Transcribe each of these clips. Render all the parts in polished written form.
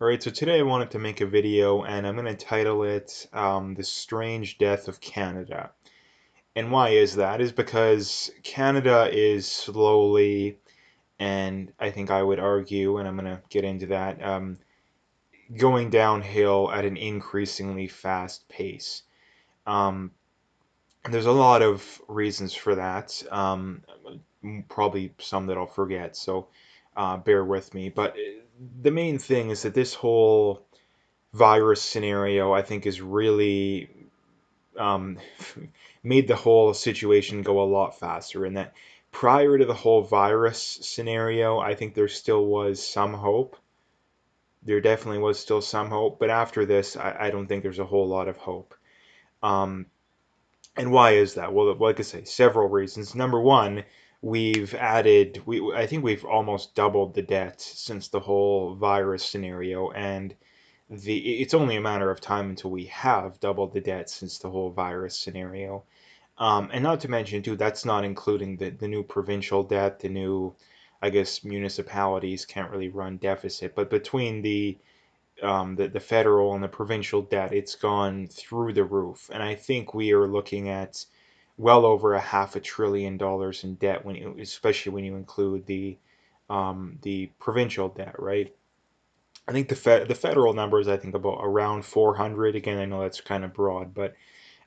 Alright, so today I wanted to make a video and I'm going to title it The Strange Death of Canada. And why is that? Is because Canada is slowly, and I think I would argue, and I'm going to get into that, going downhill at an increasingly fast pace. Um, and there's a lot of reasons for that, probably some that I'll forget, so bear with me. But the main thing is that this whole virus scenario, I think, is really um, made the whole situation go a lot faster. And that prior to the whole virus scenario, I think there still was some hope. There definitely was still some hope. But after this, I don't think there's a whole lot of hope. Um, and why is that? Well, like I say, several reasons. Number one, I think we've almost doubled the debt since the whole virus scenario, and it's only a matter of time until we have doubled the debt since the whole virus scenario. And not to mention, too, that's not including the new provincial debt, the new, I guess, municipalities can't really run deficit, but between the federal and the provincial debt, it's gone through the roof. And I think we are looking at well over a $500 billion in debt especially when you include the provincial debt, right? I think the federal number is I think about around 400. Again, I know that's kind of broad, but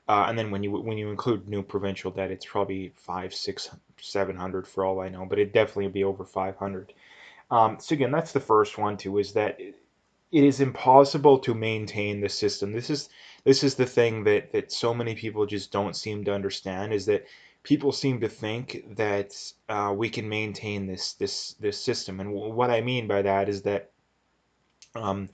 and then when you include new provincial debt, it's probably 5, 6, 700 for all I know, but it definitely will be over 500. So again, that's the first one too, is that it is impossible to maintain the system. This is the thing that so many people just don't seem to understand, is that people seem to think that we can maintain this system. And what I mean by that is that um,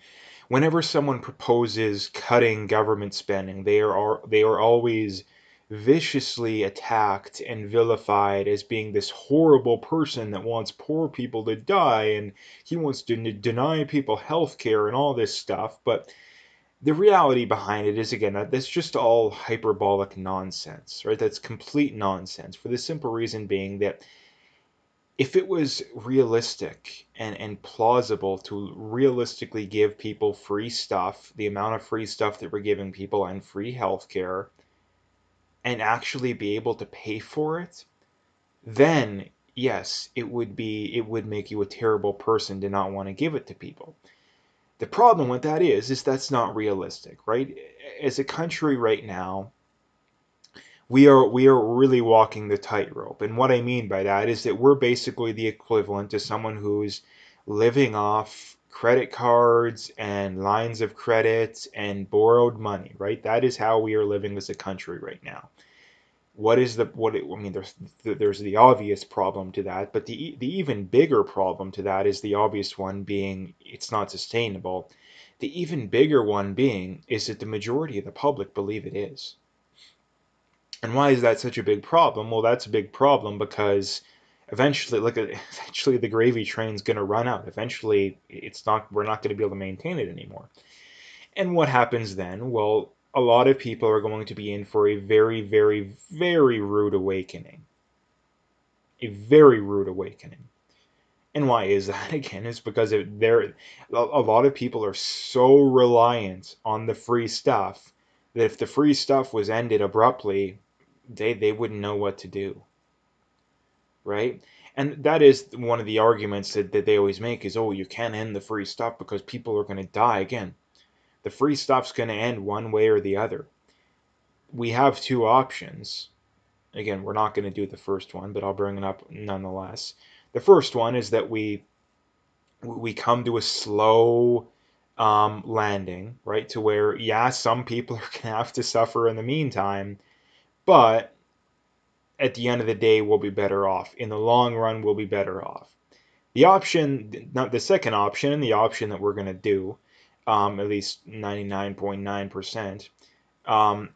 whenever someone proposes cutting government spending, they are always viciously attacked and vilified as being this horrible person that wants poor people to die, and he wants to deny people health care and all this stuff. But the reality behind it is, again, that's just all hyperbolic nonsense, right? That's complete nonsense, for the simple reason being that if it was realistic and plausible to realistically give people free stuff, the amount of free stuff that we're giving people, and free healthcare, and actually be able to pay for it, then yes, it would make you a terrible person to not want to give it to people. The problem with that is that's not realistic, right? As a country right now, we are really walking the tightrope. And what I mean by that is that we're basically the equivalent to someone who's living off credit cards and lines of credit and borrowed money, right? That is how we are living as a country right now. I mean, there's the obvious problem to that, but the even bigger problem to that is the obvious one being it's not sustainable. The even bigger one being is that the majority of the public believe it is. And why is that such a big problem? Well, that's a big problem because eventually, eventually the gravy train's going to run out. Eventually, we're not going to be able to maintain it anymore. And what happens then? Well, a lot of people are going to be in for a very, very, very rude awakening. A very rude awakening. And why is that? Again, it's because a lot of people are so reliant on the free stuff that if the free stuff was ended abruptly, they wouldn't know what to do, right? And that is one of the arguments that they always make is, oh, you can't end the free stuff because people are going to die. Again, the free stuff's going to end one way or the other. We have two options. Again, we're not going to do the first one, but I'll bring it up nonetheless. The first one is that we come to a slow landing, right? To where, yeah, some people are going to have to suffer in the meantime, but at the end of the day, we'll be better off. In the long run, we'll be better off. The option, not the second option, and the option that we're going to do, at least 99.9%,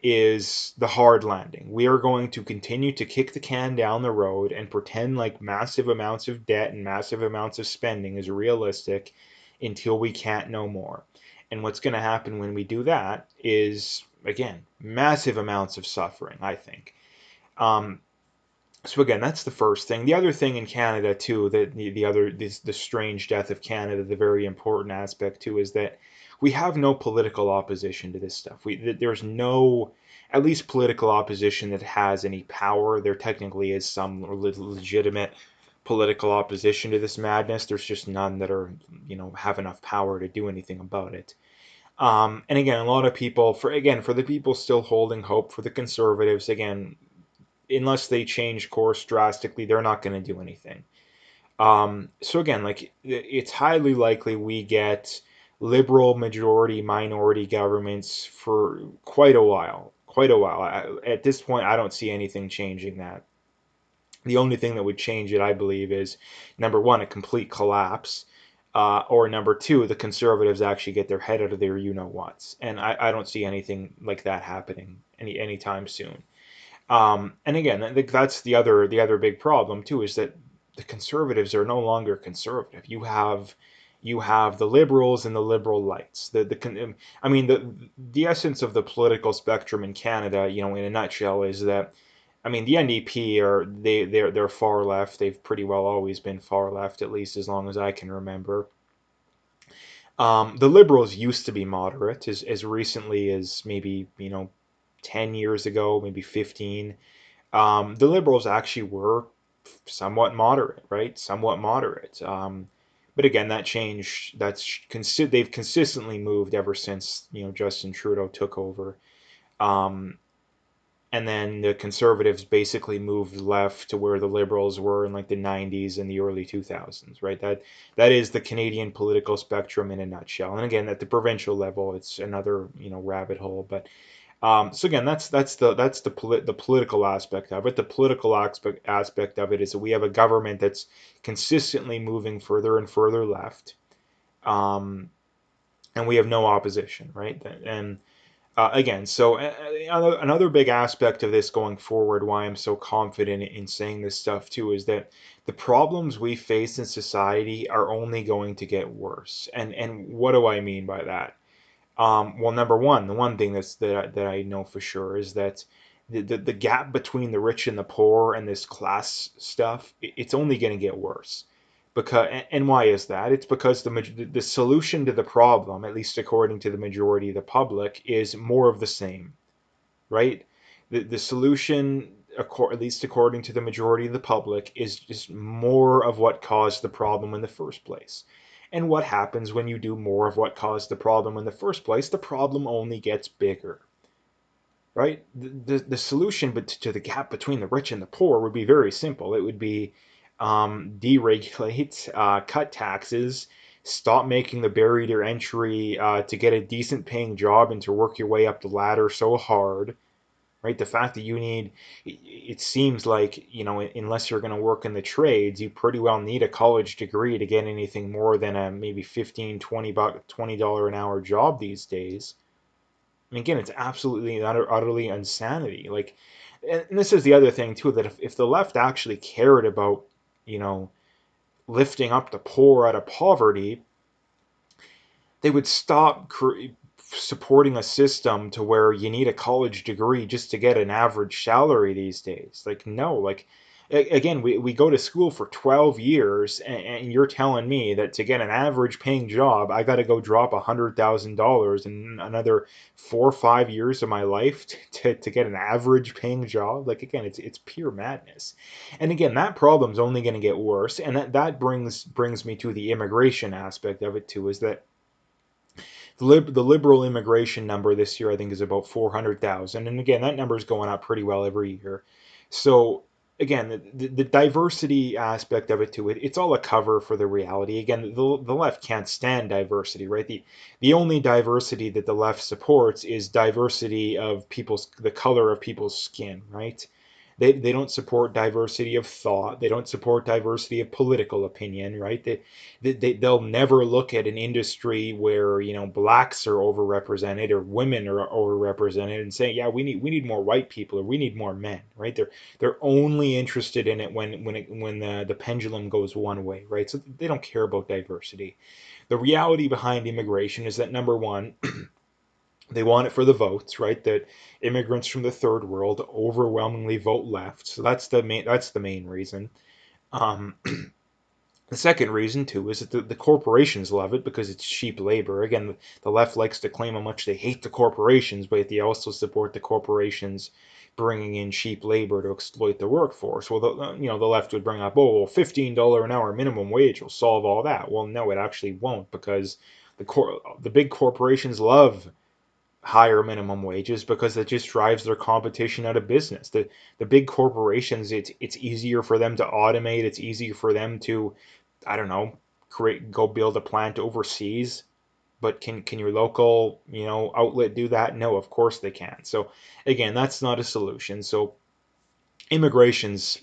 is the hard landing. We are going to continue to kick the can down the road and pretend like massive amounts of debt and massive amounts of spending is realistic until we can't no more. And what's going to happen when we do that is, again, massive amounts of suffering, I think. Um, So again, that's the first thing. The other thing in Canada too, that the strange death of Canada, the very important aspect too, is that we have no political opposition to this stuff. There's no, at least political opposition that has any power. There technically is some legitimate political opposition to this madness. There's just none that are, have enough power to do anything about it. And again, a lot of people, for the people still holding hope, for the conservatives, again, unless they change course drastically, they're not going to do anything. So again, like it's highly likely we get liberal majority minority governments for quite a while. Quite a while. At this point, I don't see anything changing that. The only thing that would change it, I believe, is number one, a complete collapse, or number two, the conservatives actually get their head out of their you know whats. And I don't see anything like that happening anytime soon. And again, I think that's the other big problem too, is that the conservatives are no longer conservative. You have the liberals and the liberal lights. I mean the essence of the political spectrum in Canada, in a nutshell, is that I mean the NDP they're far left. They've pretty well always been far left, at least as long as I can remember. The liberals used to be moderate as recently as maybe 10 years ago, maybe 15. The liberals actually were somewhat moderate, right? Somewhat moderate. But again, that changed. They've consistently moved ever since Justin Trudeau took over. Um, and then the conservatives basically moved left to where the liberals were in like the 90s and the early 2000s, right? That is the Canadian political spectrum in a nutshell. And again, at the provincial level, it's another rabbit hole, but so again, that's the political aspect of it. The political aspect of it is that we have a government that's consistently moving further and further left, um, and we have no opposition, right? And again, so another big aspect of this going forward, why I'm so confident in saying this stuff too, is that the problems we face in society are only going to get worse. And what do I mean by that? Well, number one, the one thing that I know for sure is that the gap between the rich and the poor and this class stuff, it's only going to get worse. And why is that? It's because the solution to the problem, at least according to the majority of the public, is more of the same, right? The solution, at least according to the majority of the public, is just more of what caused the problem in the first place. And what happens when you do more of what caused the problem in the first place? The problem only gets bigger, right? The solution to the gap between the rich and the poor would be very simple. It would be deregulate, cut taxes, stop making the barrier to entry to get a decent paying job and to work your way up the ladder so hard, right? The fact that it seems like, unless you're going to work in the trades, you pretty well need a college degree to get anything more than a maybe 15, 20 buck, $20 an hour job these days. I mean, again, it's absolutely utterly insanity. Like, and this is the other thing too, that if the left actually cared about, you know, lifting up the poor out of poverty, they would stop supporting a system to where you need a college degree just to get an average salary these days. Like, no, like, again, we go to school for 12 years, and you're telling me that to get an average paying job, I got to go drop $100,000 in another 4 or 5 years of my life to get an average paying job. Like, again, it's pure madness. And again, that problem's only going to get worse. And that brings me to the immigration aspect of it too, is that the liberal immigration number this year, I think, is about 400,000. And again, that number is going up pretty well every year. So again, the diversity aspect of it too, it's all a cover for the reality. Again, the left can't stand diversity, right? The only diversity that the left supports is diversity of the color of people's skin, right? They don't support diversity of thought. They don't support diversity of political opinion, right? They'll never look at an industry where blacks are overrepresented or women are overrepresented and say, yeah, we need more white people or we need more men, right? They're only interested in it when the pendulum goes one way, right? So they don't care about diversity. The reality behind immigration is that number one, They want it for the votes, right? That immigrants from the third world overwhelmingly vote left. So that's the main reason. Um, the second reason too is that the corporations love it because it's cheap labor. Again, the left likes to claim how much they hate the corporations, but they also support the corporations bringing in cheap labor to exploit the workforce. Well, the left would bring up, oh, well, $15 an hour minimum wage will solve all that. Well, no, it actually won't, because the big corporations love higher minimum wages because it just drives their competition out of business. The big corporations, it's easier for them to automate. It's easier for them to, I don't know, go build a plant overseas. But can your local, outlet do that? No, of course they can't. So again, that's not a solution. So immigration's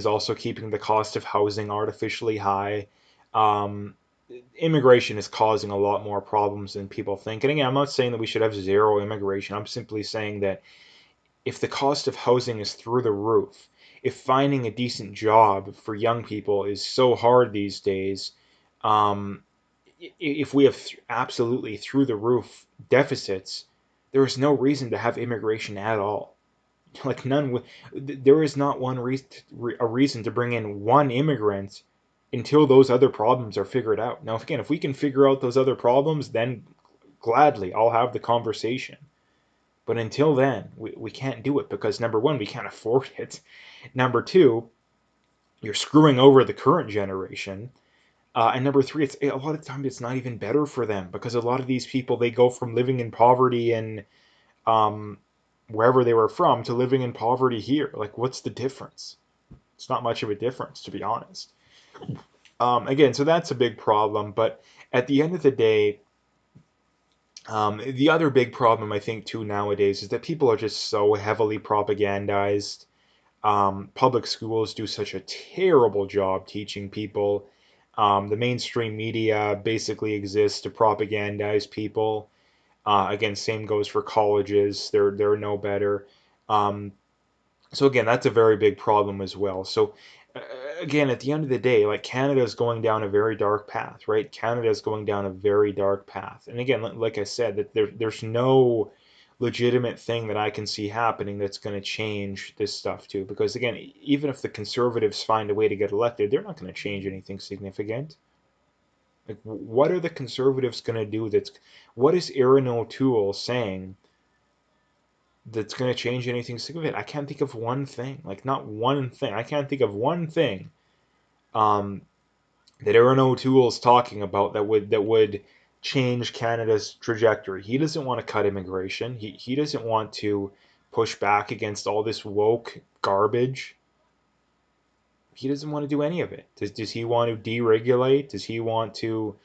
also keeping the cost of housing artificially high. Um, Immigration is causing a lot more problems than people think. And again, I'm not saying that we should have zero immigration. I'm simply saying that if the cost of housing is through the roof, if finding a decent job for young people is so hard these days, um, if we have absolutely through the roof deficits, there is no reason to have immigration at all. Like none. There is not a reason to bring in one immigrant until those other problems are figured out. Now, again, if we can figure out those other problems, then gladly I'll have the conversation. But until then, we can't do it because number one, we can't afford it. Number two, you're screwing over the current generation. And number three, it's a lot of times it's not even better for them because a lot of these people, they go from living in poverty and um, wherever they were from to living in poverty here. Like, what's the difference? It's not much of a difference, to be honest. Again, so that's a big problem. But at the end of the day, the other big problem I think too nowadays is that people are just so heavily propagandized. Public schools do such a terrible job teaching people. The mainstream media basically exists to propagandize people. Again, same goes for colleges. They're no better. Um, so again, that's a very big problem as well. So uh, again, at the end of the day, like Canada is going down a very dark path, right? Canada is going down a very dark path. And again, like I said, that there's no legitimate thing that I can see happening that's going to change this stuff too. Because again, even if the conservatives find a way to get elected, they're not going to change anything significant. Like, what are the conservatives going to do? What is Erin O'Toole saying that's going to change anything significant? I can't think of one thing. Like, not one thing. I can't think of one thing um, that Erin O'Toole's talking about that would change Canada's trajectory. He doesn't want to cut immigration. He doesn't want to push back against all this woke garbage. He doesn't want to do any of it. Does he want to deregulate? Does he want to,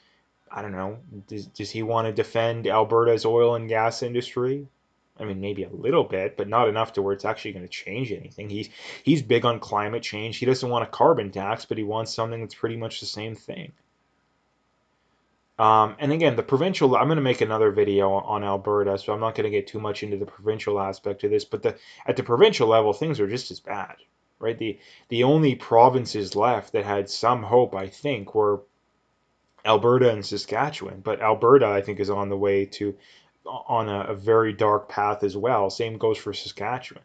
I don't know, does he want to defend Alberta's oil and gas industry? I mean, maybe a little bit, but not enough to where it's actually going to change anything. He's big on climate change. He doesn't want a carbon tax, but he wants something that's pretty much the same thing. And again, the provincial, I'm going to make another video on Alberta, so I'm not going to get too much into the provincial aspect of this, but at the provincial level, things are just as bad, right? The only provinces left that had some hope, I think, were Alberta and Saskatchewan. But Alberta, I think, is on the way to on a very dark path as well. Same goes for Saskatchewan.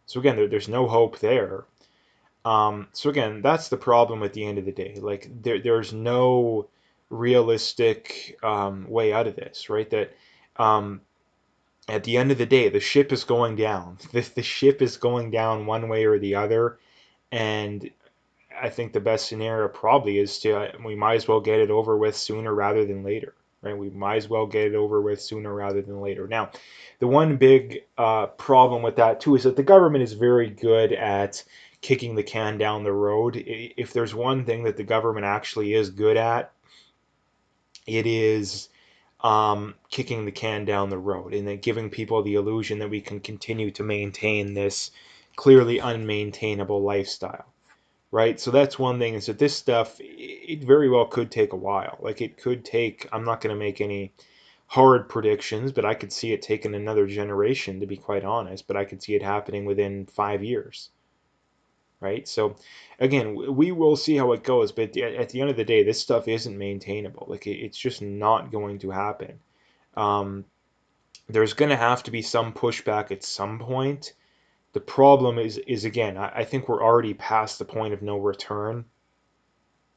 So again, there's no hope there. So again, that's the problem at the end of the day. Like there's no realistic way out of this, right? That um, at the end of the day, the ship is going down. The ship is going down one way or the other, and I think the best scenario probably is we might as well get it over with sooner rather than later, right? We might as well get it over with sooner rather than later. Now, the one big problem with that too is that the government is very good at kicking the can down the road. If there's one thing that the government actually is good at, it is kicking the can down the road and then giving people the illusion that we can continue to maintain this clearly unmaintainable lifestyle, right? So that's one thing is that this stuff, it very well could take a while. Like it could take, I'm not going to make any hard predictions, but I could see it taking another generation, to be quite honest, but I could see it happening within 5 years, right? So again, we will see how it goes, but at the end of the day, this stuff isn't maintainable. Like it's just not going to happen. There's going to have to be some pushback at some point. The problem is again, I think we're already past the point of no return.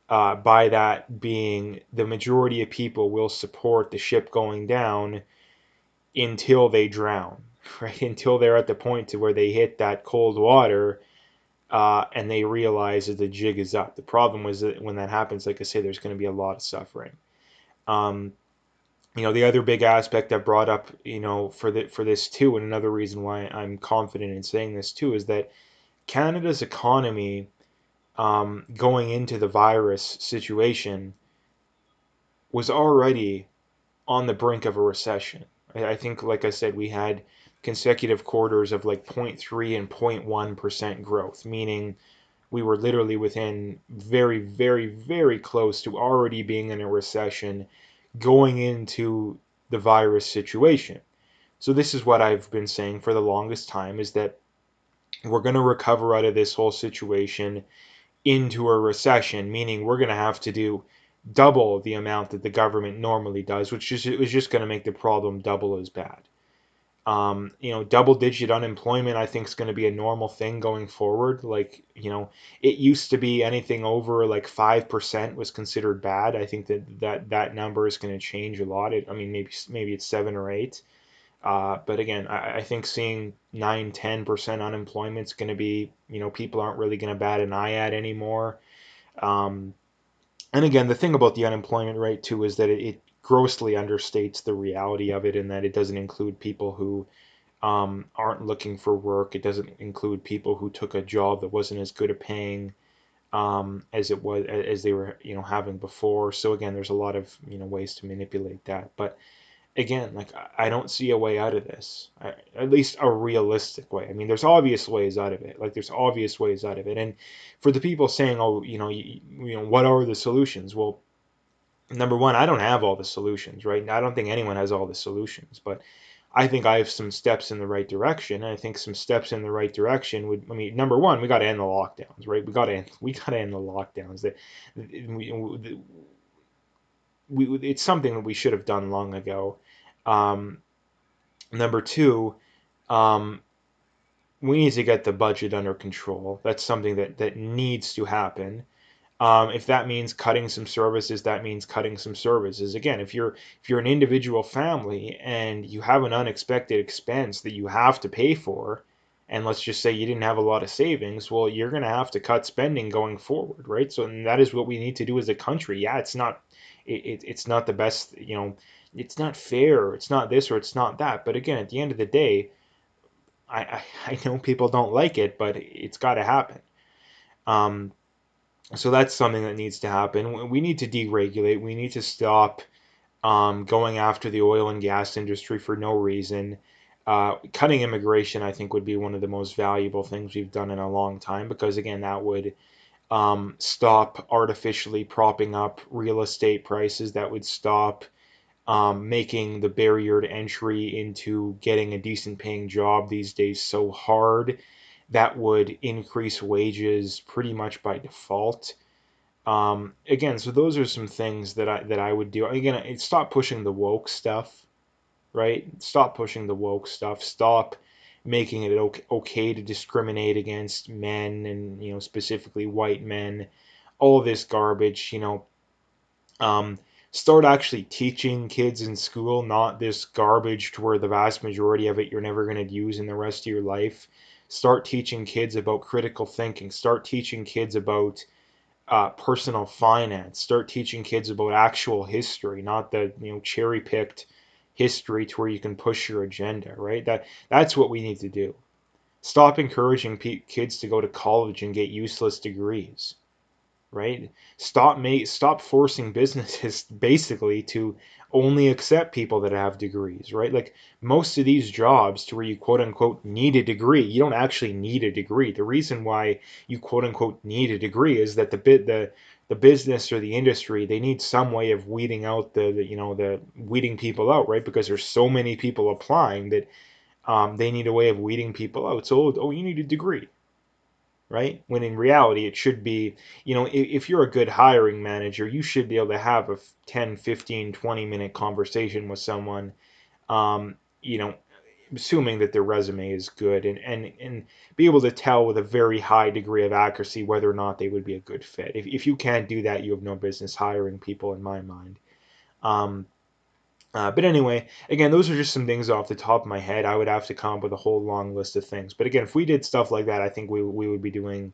By that being, the majority of people will support the ship going down until they drown, right? Until they're at the point to where they hit that cold water, and they realize that the jig is up. The problem was that when that happens, like I say, there's going to be a lot of suffering. Um, the other big aspect I brought up, for this too, and another reason why I'm confident in saying this too, is that Canada's economy, going into the virus situation, was already on the brink of a recession. I think, like I said, we had consecutive quarters of like 0.3 and 0.1% growth, meaning we were literally within very, very, very close to already being in a recession going into the virus situation. So this is what I've been saying for the longest time, is that we're going to recover out of this whole situation into a recession, meaning we're going to have to do double the amount that the government normally does, which is just going to make the problem double as bad. Double digit unemployment, I think, is going to be a normal thing going forward. Like, it used to be anything over like 5% was considered bad. I think that number is going to change a lot. I mean, maybe it's 7 or 8. But again, I think seeing 9, 10% unemployment is going to be, people aren't really going to bat an eye at anymore. Um, and again, the thing about the unemployment rate too is that it grossly understates the reality of it, in that it doesn't include people who, aren't looking for work. It doesn't include people who took a job that wasn't as good a paying, as it was as they were, having before. So again, there's a lot of, ways to manipulate that. But again, like, I don't see a way out of this. At least a realistic way. I mean, there's obvious ways out of it. Like, there's obvious ways out of it. And for the people saying, "Oh, what are the solutions?" Well, number one, I don't have all the solutions, right? I don't think anyone has all the solutions, but I think I have some steps in the right direction. And I think some steps in the right direction would, I mean, number one, we got to end the lockdowns, right? We got to end the lockdowns. That it's something that we should have done long ago. Um, Number two, um, we need to get the budget under control. That's something that needs to happen. If that means cutting some services, that means cutting some services. Again, if you're an individual family and you have an unexpected expense that you have to pay for, and let's just say you didn't have a lot of savings, well, you're going to have to cut spending going forward, right? So, and that is what we need to do as a country. Yeah, it's not the best, it's not fair, it's not this or it's not that. But again, at the end of the day, I know people don't like it, but it's got to happen. Um, so that's something that needs to happen. We need to deregulate. We need to stop, going after the oil and gas industry for no reason. Cutting immigration, I think, would be one of the most valuable things we've done in a long time, because, again, that would, stop artificially propping up real estate prices. That would stop, making the barrier to entry into getting a decent paying job these days so hard. That would increase wages pretty much by default. Again, so those are some things that I would do. Again, stop pushing the woke stuff, right? Stop pushing the woke stuff. Stop making it okay to discriminate against men, and specifically white men. All this garbage. Start actually teaching kids in school, not this garbage to where the vast majority of it you're never going to use in the rest of your life. Start teaching kids about critical thinking. Start teaching kids about, personal finance. Start teaching kids about actual history, not the cherry picked history to where you can push your agenda. Right? That's what we need to do. Stop encouraging kids to go to college and get useless degrees. Right? Stop forcing businesses basically to only accept people that have degrees, right? Like, most of these jobs to where you quote unquote need a degree, you don't actually need a degree. The reason why you quote unquote need a degree is that the business or the industry, they need some way of weeding out the weeding people out, right? Because there's so many people applying that, they need a way of weeding people out. So, oh, you need a degree, right? When in reality, it should be, if you're a good hiring manager, you should be able to have a 10, 15, 20-minute conversation with someone, you know, assuming that their resume is good, and be able to tell with a very high degree of accuracy whether or not they would be a good fit. If you can't do that, you have no business hiring people, in my mind. Um, but anyway, again, those are just some things off the top of my head. I would have to come up with a whole long list of things. But again, if we did stuff like that, I think we would be doing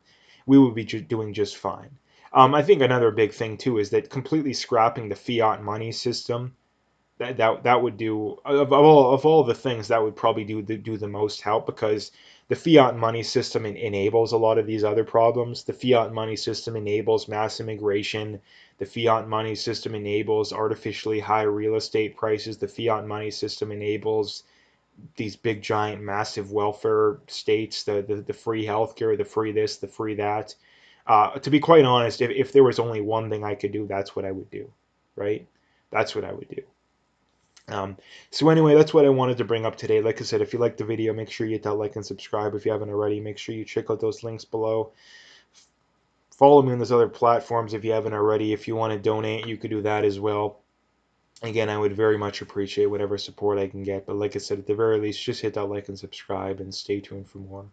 just fine. I think another big thing too is that completely scrapping the fiat money system, that would do, of all the things, that would probably do the most help, because the fiat money system enables a lot of these other problems. The fiat money system enables mass immigration. The fiat money system enables artificially high real estate prices. The fiat money system enables these big giant massive welfare states, the free healthcare, the free this, the free that. To be quite honest, if there was only one thing I could do, that's what I would do, right? That's what I would do. So anyway, that's what I wanted to bring up today. Like I said, if you liked the video, make sure you hit that like and subscribe. If you haven't already, make sure you check out those links below. Follow me on those other platforms if you haven't already. If you want to donate, you could do that as well. Again, I would very much appreciate whatever support I can get. But like I said, at the very least, just hit that like and subscribe and stay tuned for more.